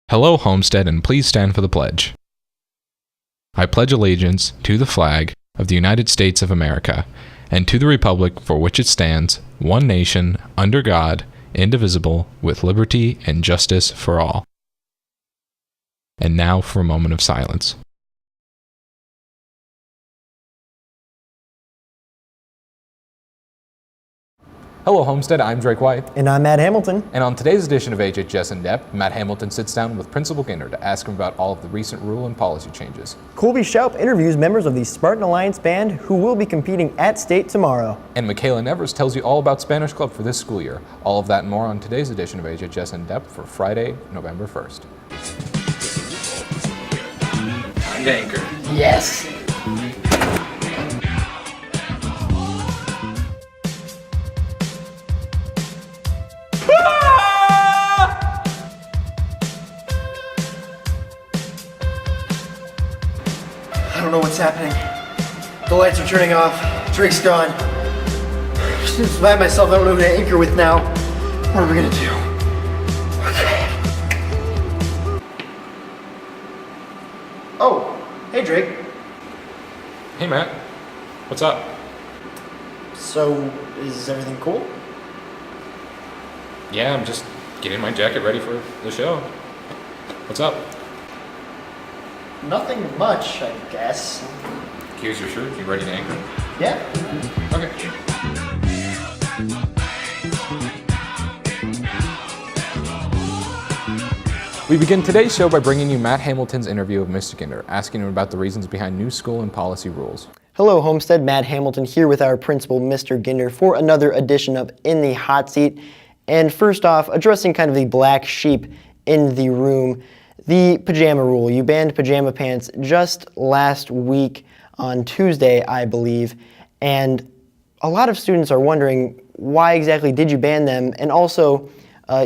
Hello, Homestead, and please stand for the pledge. I pledge allegiance to the flag of the United States of America and to the republic for which it stands, one nation, under God, indivisible, with liberty and justice for all. And now for a moment of silence. Hello, Homestead. I'm Drake White. And I'm Matt Hamilton. And on today's edition of HHS In Depth, Matt Hamilton sits down with Principal Ginder to ask him about all of the recent rule and policy changes. Colby Schaup interviews members of the Spartan Alliance Band who will be competing at state tomorrow. And Michaela Nevers tells you all about Spanish Club for this school year. All of that and more on today's edition of HHS In Depth for Friday, November 1st. Time to anchor. Yes! I don't know what's happening. The lights are turning off. Drake's gone. Just by myself, I don't know who to anchor with now. What are we gonna do? Okay. Oh, hey Drake. Hey, Matt. What's up? So, is everything cool? Yeah, I'm just getting my jacket ready for the show. What's up? Nothing much, I guess. Here's your shirt. You ready to anchor? Yeah. Okay. We begin today's show by bringing you Matt Hamilton's interview of Mr. Ginder, asking him about the reasons behind new school and policy rules. Hello, Homestead. Matt Hamilton here with our principal, Mr. Ginder, for another edition of In the Hot Seat. And first off, addressing kind of the black sheep in the room, the pajama rule. You banned pajama pants just last week on Tuesday, I believe, and a lot of students are wondering why exactly did you ban them, and also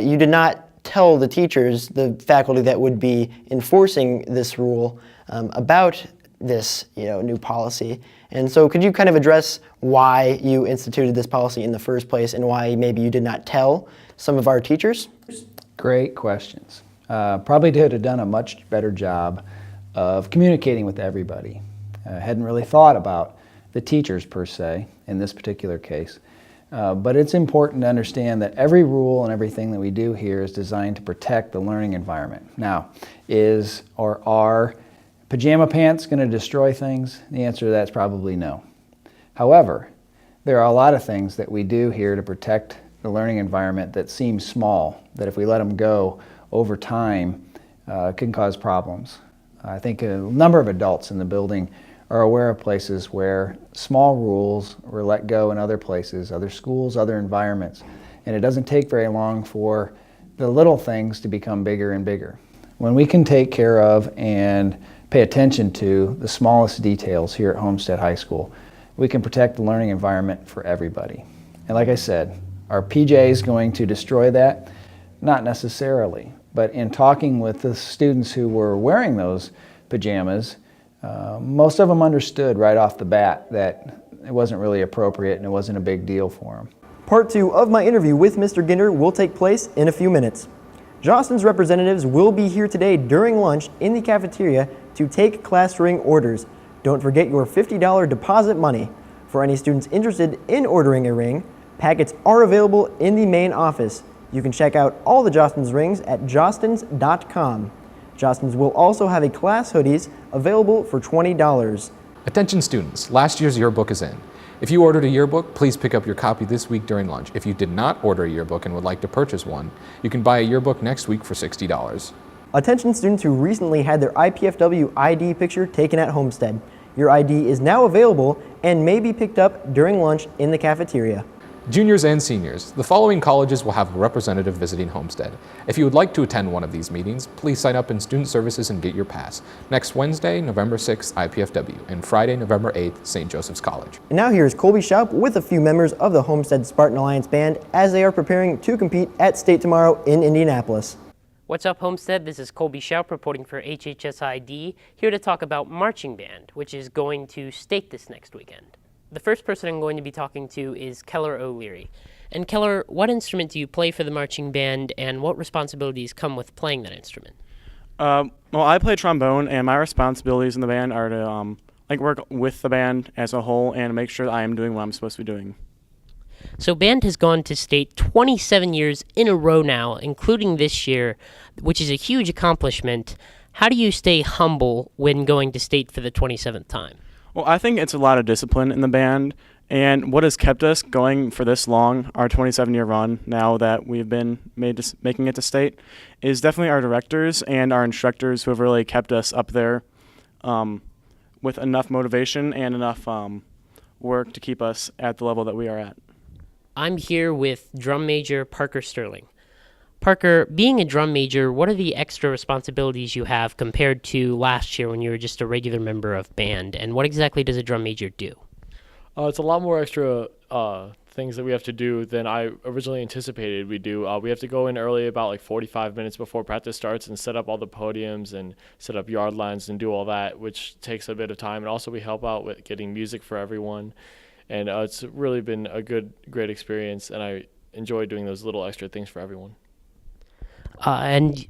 you did not tell the teachers, the faculty that would be enforcing this rule about this new policy. And so could you kind of address why you instituted this policy in the first place and why maybe you did not tell some of our teachers? Great questions. Probably could have done a much better job of communicating with everybody. Hadn't really thought about the teachers per se in this particular case. But it's important to understand that every rule and everything that we do here is designed to protect the learning environment. Now, are pajama pants going to destroy things? The answer to that is probably no. However, there are a lot of things that we do here to protect the learning environment that seem small, that if we let them go over time can cause problems. I think a number of adults in the building are aware of places where small rules were let go in other places, other schools, other environments, and it doesn't take very long for the little things to become bigger and bigger. When we can take care of and pay attention to the smallest details here at Homestead High School, we can protect the learning environment for everybody. And like I said, are PJs going to destroy that? Not necessarily. But in talking with the students who were wearing those pajamas, most of them understood right off the bat that it wasn't really appropriate and it wasn't a big deal for them. Part 2 of my interview with Mr. Ginder will take place in a few minutes. Jostens representatives will be here today during lunch in the cafeteria to take class ring orders. Don't forget your $50 deposit money. For any students interested in ordering a ring, packets are available in the main office. You can check out all the Jostens rings at jostens.com. Jostens will also have a class hoodies available for $20. Attention students, last year's yearbook is in. If you ordered a yearbook, please pick up your copy this week during lunch. If you did not order a yearbook and would like to purchase one, you can buy a yearbook next week for $60. Attention students who recently had their IPFW ID picture taken at Homestead. Your ID is now available and may be picked up during lunch in the cafeteria. Juniors and seniors, the following colleges will have a representative visiting Homestead. If you would like to attend one of these meetings, please sign up in Student Services and get your pass. Next Wednesday, November 6th, IPFW, and Friday, November 8th, St. Joseph's College. And now here's Colby Schaup with a few members of the Homestead Spartan Alliance Band as they are preparing to compete at state tomorrow in Indianapolis. What's up, Homestead? This is Colby Schaup reporting for HHS ID, here to talk about marching band, which is going to state this next weekend. The first person I'm going to be talking to is Keller O'Leary. And Keller, what instrument do you play for the marching band, and what responsibilities come with playing that instrument? Well, I play trombone, and my responsibilities in the band are to work with the band as a whole and make sure that I am doing what I'm supposed to be doing. So band has gone to state 27 years in a row now, including this year, which is a huge accomplishment. How do you stay humble when going to state for the 27th time? Well, I think it's a lot of discipline in the band, and what has kept us going for this long, our 27-year run, now that we've been making it to state, is definitely our directors and our instructors who have really kept us up there with enough motivation and enough work to keep us at the level that we are at. I'm here with drum major Parker Sterling. Parker, being a drum major, what are the extra responsibilities you have compared to last year when you were just a regular member of band, and what exactly does a drum major do? It's a lot more extra things that we have to do than I originally anticipated we do. We have to go in early, about like 45 minutes before practice starts, and set up all the podiums and set up yard lines and do all that, which takes a bit of time. And also we help out with getting music for everyone. And it's really been a great experience, and I enjoy doing those little extra things for everyone. And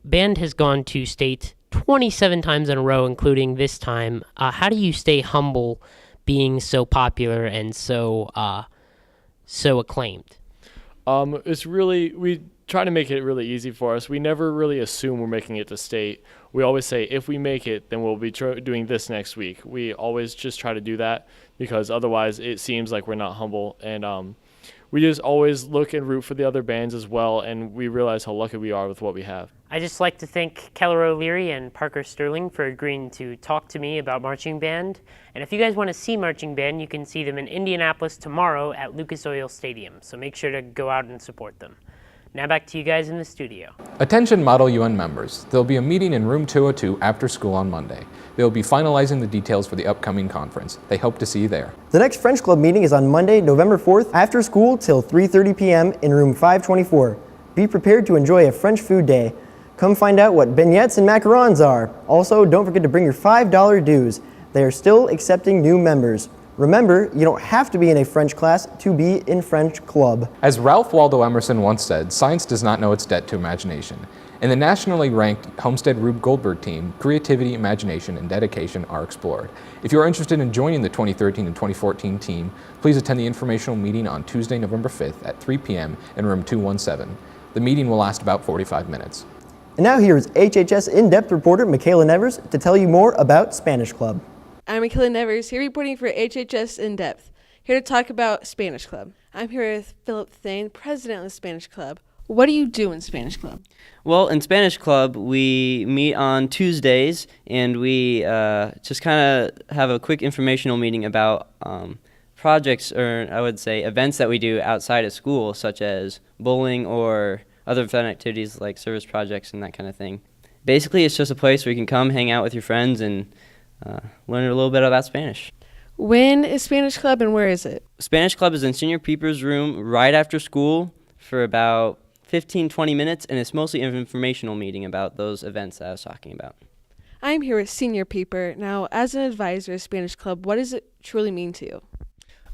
band has gone to state 27 times in a row, including this time. How do you stay humble being so popular and so acclaimed? We try to make it really easy for us. We never really assume we're making it to state. We always say, if we make it, then we'll be doing this next week. We always just try to do that because otherwise it seems like we're not humble. And we just always look and root for the other bands as well, and we realize how lucky we are with what we have. I'd just like to thank Keller O'Leary and Parker Sterling for agreeing to talk to me about marching band. And if you guys want to see marching band, you can see them in Indianapolis tomorrow at Lucas Oil Stadium. So make sure to go out and support them. Now back to you guys in the studio. Attention Model UN members. There'll be a meeting in room 202 after school on Monday. They'll be finalizing the details for the upcoming conference. They hope to see you there. The next French Club meeting is on Monday, November 4th, after school till 3:30 p.m. in room 524. Be prepared to enjoy a French food day. Come find out what beignets and macarons are. Also, don't forget to bring your $5 dues. They are still accepting new members. Remember, you don't have to be in a French class to be in French Club. As Ralph Waldo Emerson once said, science does not know its debt to imagination. In the nationally ranked Homestead Rube Goldberg team, creativity, imagination, and dedication are explored. If you are interested in joining the 2013 and 2014 team, please attend the informational meeting on Tuesday, November 5th at 3 p.m. in room 217. The meeting will last about 45 minutes. And now here is HHS In Depth reporter Michaela Nevers to tell you more about Spanish Club. I'm Michaela Nevers, here reporting for HHS In Depth, here to talk about Spanish Club. I'm here with Philip Thane, president of the Spanish Club. What do you do in Spanish Club? Well, in Spanish Club, we meet on Tuesdays, and we just kind of have a quick informational meeting about projects, or I would say events that we do outside of school, such as bowling or other fun activities like service projects and that kind of thing. Basically, it's just a place where you can come hang out with your friends and learn a little bit about Spanish. When is Spanish Club and where is it? Spanish Club is in Senior Peeper's room right after school for about 15-20 minutes, and it's mostly an informational meeting about those events that I was talking about. I'm here with Senior Peeper. Now, as an advisor of Spanish Club, what does it truly mean to you?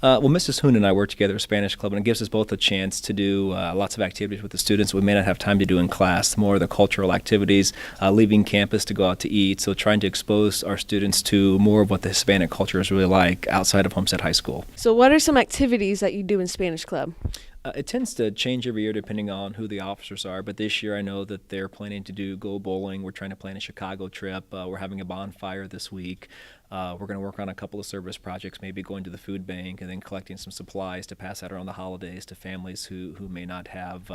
Well, Mrs. Hoon and I work together at Spanish Club, and it gives us both a chance to do lots of activities with the students we may not have time to do in class, more of the cultural activities, leaving campus to go out to eat, so trying to expose our students to more of what the Hispanic culture is really like outside of Homestead High School. So what are some activities that you do in Spanish Club? It tends to change every year depending on who the officers are, but this year I know that they're planning to go bowling. We're trying to plan a Chicago trip. We're having a bonfire this week. We're going to work on a couple of service projects, maybe going to the food bank and then collecting some supplies to pass out around the holidays to families who may not have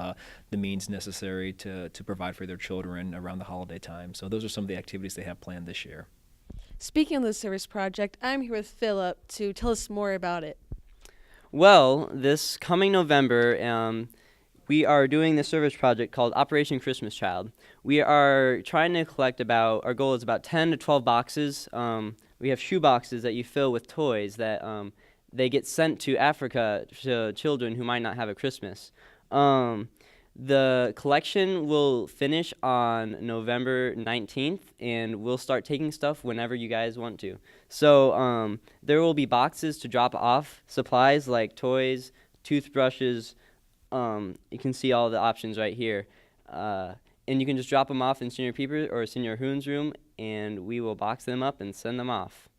the means necessary to provide for their children around the holiday time. So those are some of the activities they have planned this year. Speaking of the service project, I'm here with Philip to tell us more about it. Well, this coming November, we are doing this service project called Operation Christmas Child. We are trying to collect our goal is about 10 to 12 boxes. We have shoe boxes that you fill with toys that they get sent to Africa to children who might not have a Christmas. The collection will finish on November 19th, and we'll start taking stuff whenever you guys want to. So there will be boxes to drop off supplies like toys, toothbrushes. You can see all the options right here. and you can just drop them off in Senior Peepers or Senior Hoon's room, and we will box them up and send them off.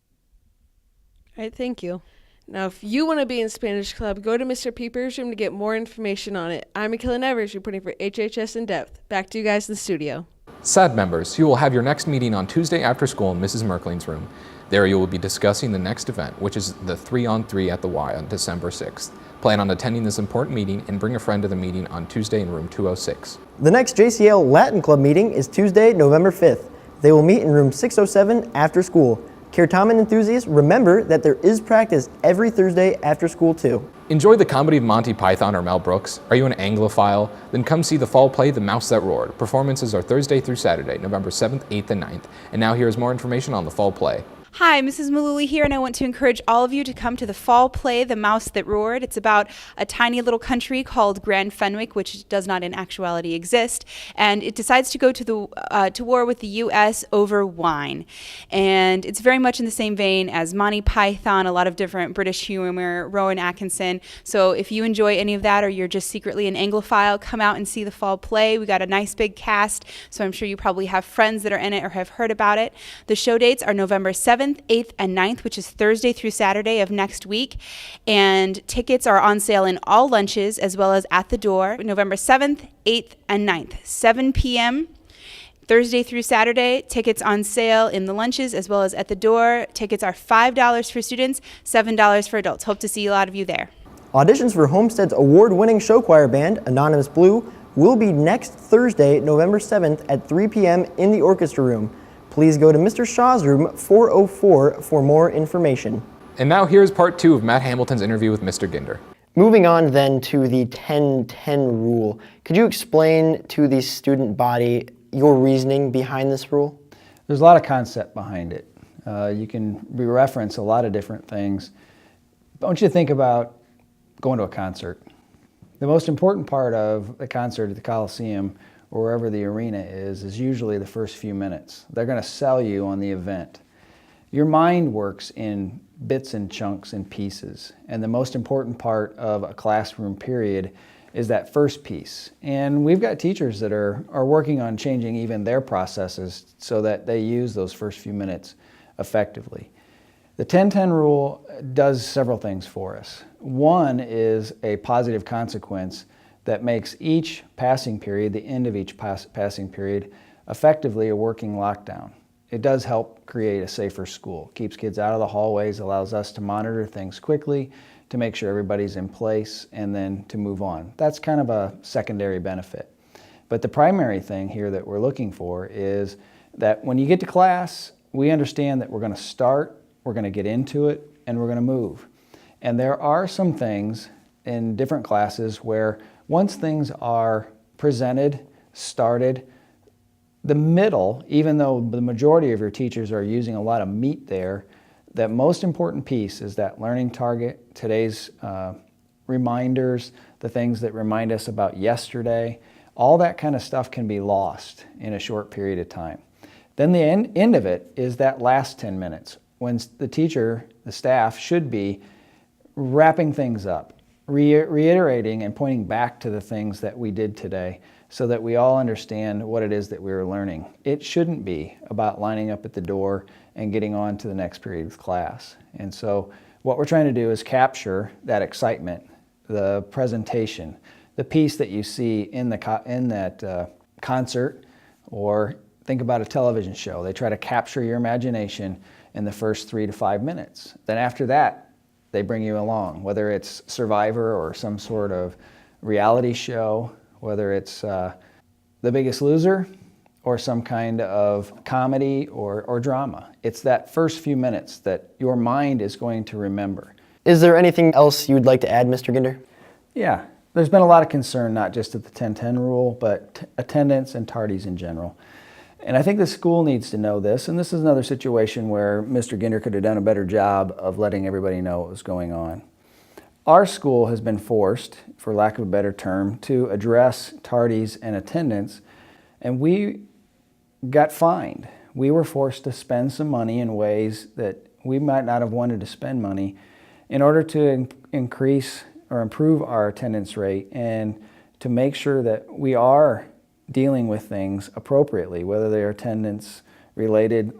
All right, thank you. Now, if you want to be in Spanish Club, go to Mr. Peeper's room to get more information on it. I'm Akila Nevers reporting for HHS In Depth. Back to you guys in the studio. SAD members, you will have your next meeting on Tuesday after school in Mrs. Merkling's room. There you will be discussing the next event, which is the 3-on-3 at the Y on December 6th. Plan on attending this important meeting and bring a friend to the meeting on Tuesday in room 206. The next JCL Latin Club meeting is Tuesday, November 5th. They will meet in room 607 after school. Kirtaman enthusiasts, remember that there is practice every Thursday after school too. Enjoy the comedy of Monty Python or Mel Brooks? Are you an Anglophile? Then come see the fall play The Mouse That Roared. Performances are Thursday through Saturday, November 7th, 8th, and 9th. And now here is more information on the fall play. Hi, Mrs. Maluli here, and I want to encourage all of you to come to the fall play, The Mouse That Roared. It's about a tiny little country called Grand Fenwick, which does not in actuality exist, and it decides to go to war with the U.S. over wine. And it's very much in the same vein as Monty Python, a lot of different British humor, Rowan Atkinson. So if you enjoy any of that, or you're just secretly an Anglophile, come out and see the fall play. We got a nice big cast, so I'm sure you probably have friends that are in it or have heard about it. The show dates are November 7th, 8th, and 9th, which is Thursday through Saturday of next week. And tickets are on sale in all lunches as well as at the door. November 7th, 8th, and 9th, 7 p.m. Thursday through Saturday, tickets on sale in the lunches as well as at the door. Tickets are $5 for students, $7 for adults. Hope to see a lot of you there. Auditions for Homestead's award-winning show choir band, Anonymous Blue, will be next Thursday, November 7th at 3 p.m. in the orchestra room. Please go to Mr. Shaw's room 404 for more information. And now here's part 2 of Matt Hamilton's interview with Mr. Ginder. Moving on then to the 10-10 rule. Could you explain to the student body your reasoning behind this rule? There's a lot of concept behind it. You can reference a lot of different things. I want you to think about going to a concert. The most important part of the concert at the Coliseum or wherever the arena is usually the first few minutes. They're going to sell you on the event. Your mind works in bits and chunks and pieces, and the most important part of a classroom period is that first piece. And we've got teachers that are working on changing even their processes so that they use those first few minutes effectively. The 10-10 rule does several things for us. One is a positive consequence that makes each passing period, the end of each passing period, effectively a working lockdown. It does help create a safer school. Keeps kids out of the hallways, allows us to monitor things quickly, to make sure everybody's in place, and then to move on. That's kind of a secondary benefit. But the primary thing here that we're looking for is that when you get to class, we understand that we're going to start, we're going to get into it, and we're going to move. And there are some things in different classes where once things are presented, started, the middle, even though the majority of your teachers are using a lot of meat there, that most important piece is that learning target, today's reminders, the things that remind us about yesterday, all that kind of stuff can be lost in a short period of time. Then the end of it is that last 10 minutes when the teacher, the staff, should be wrapping things up, reiterating and pointing back to the things that we did today so that we all understand what it is that we were learning. It shouldn't be about lining up at the door and getting on to the next period of class. And so what we're trying to do is capture that excitement, the presentation, the piece that you see in that concert, or think about a television show. They try to capture your imagination in the first 3 to 5 minutes. Then after that, they bring you along, whether it's Survivor or some sort of reality show, whether it's The Biggest Loser or some kind of comedy or drama. It's that first few minutes that your mind is going to remember. Is there anything else you'd like to add, Mr. Ginder? Yeah, there's been a lot of concern, not just at the 10-10 rule, but attendance and tardies in general. And I think the school needs to know this, and this is another situation where Mr. Ginder could have done a better job of letting everybody know what was going on. Our school has been forced, for lack of a better term, to address tardies and attendance, and we got fined. We were forced to spend some money in ways that we might not have wanted to spend money in order to increase or improve our attendance rate and to make sure that we are dealing with things appropriately, whether they are attendance related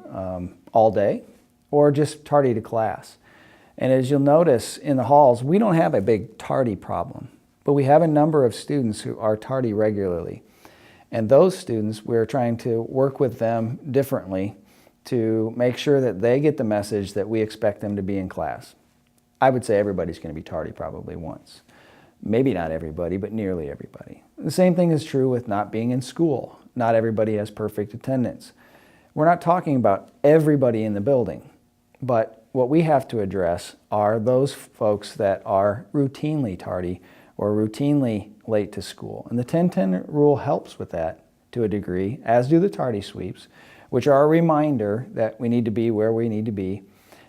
all day or just tardy to class. And as you'll notice in the halls, we don't have a big tardy problem, but we have a number of students who are tardy regularly. And those students, we're trying to work with them differently to make sure that they get the message that we expect them to be in class. I would say everybody's going to be tardy probably once. Maybe not everybody, but nearly everybody. The same thing is true with not being in school. Not everybody has perfect attendance. We're not talking about everybody in the building, but what we have to address are those folks that are routinely tardy or routinely late to school. And the 10-10 rule helps with that to a degree, as do the tardy sweeps, which are a reminder that we need to be where we need to be.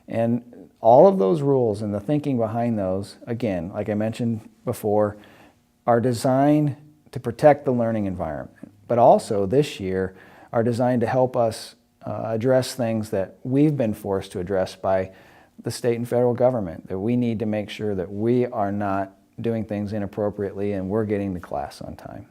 And all of those rules and the thinking behind those, again, like I mentioned before, are designed to protect the learning environment, but also this year are designed to help us address things that we've been forced to address by the state and federal government, that we need to make sure that we are not doing things inappropriately and we're getting to class on time.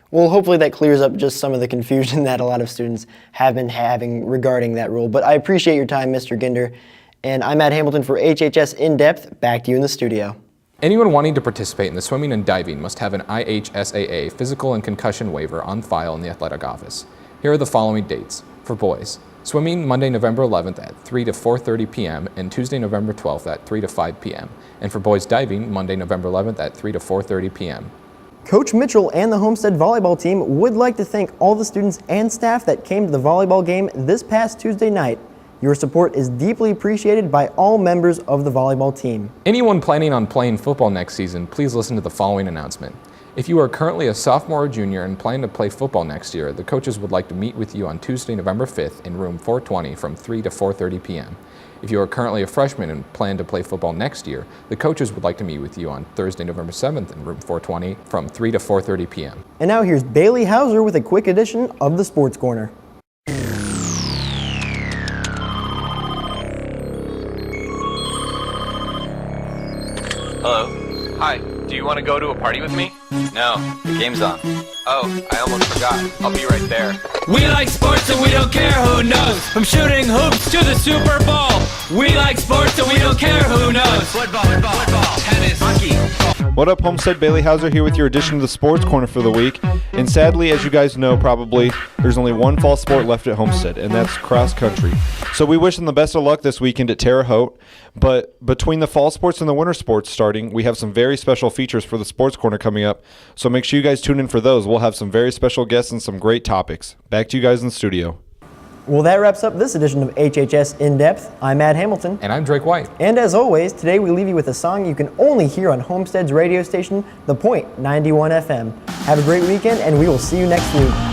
Well, hopefully that clears up just some of the confusion that a lot of students have been having regarding that rule. But I appreciate your time, Mr. Ginder. And I'm Matt Hamilton for HHS In Depth. Back to you in the studio. Anyone wanting to participate in the swimming and diving must have an IHSAA physical and concussion waiver on file in the athletic office. Here are the following dates. For boys, swimming Monday, November 11th at 3 to 4:30 p.m. and Tuesday, November 12th at 3 to 5 p.m. And for boys diving, Monday, November 11th at 3 to 4:30 p.m. Coach Mitchell and the Homestead volleyball team would like to thank all the students and staff that came to the volleyball game this past Tuesday night. Your support is deeply appreciated by all members of the volleyball team. Anyone planning on playing football next season, please listen to the following announcement. If you are currently a sophomore or junior and plan to play football next year, the coaches would like to meet with you on Tuesday, November 5th in room 420 from 3 to 4:30 p.m. If you are currently a freshman and plan to play football next year, the coaches would like to meet with you on Thursday, November 7th in room 420 from 3 to 4:30 p.m. And now here's Bailey Hauser with a quick edition of the Sports Corner. Hello. Hi. Do you want to go to a party with me? No. The game's on. Oh, I almost forgot. I'll be right there. We like sports and we don't care who knows. From shooting hoops to the Super Bowl. We like sports and we don't care who knows. Football, tennis, hockey. What up, Homestead? Bailey Hauser here with your edition of the Sports Corner for the week. And sadly, as you guys know probably, there's only one fall sport left at Homestead, and that's cross country. So we wish them the best of luck this weekend at Terre Haute. But between the fall sports and the winter sports starting, we have some very special features for the Sports Corner coming up. So make sure you guys tune in for those. We'll have some very special guests and some great topics. Back to you guys in the studio. Well, that wraps up this edition of HHS In Depth. I'm Matt Hamilton. And I'm Drake White. And as always, today we leave you with a song you can only hear on Homestead's radio station, The Point 91 FM. Have a great weekend, and we will see you next week.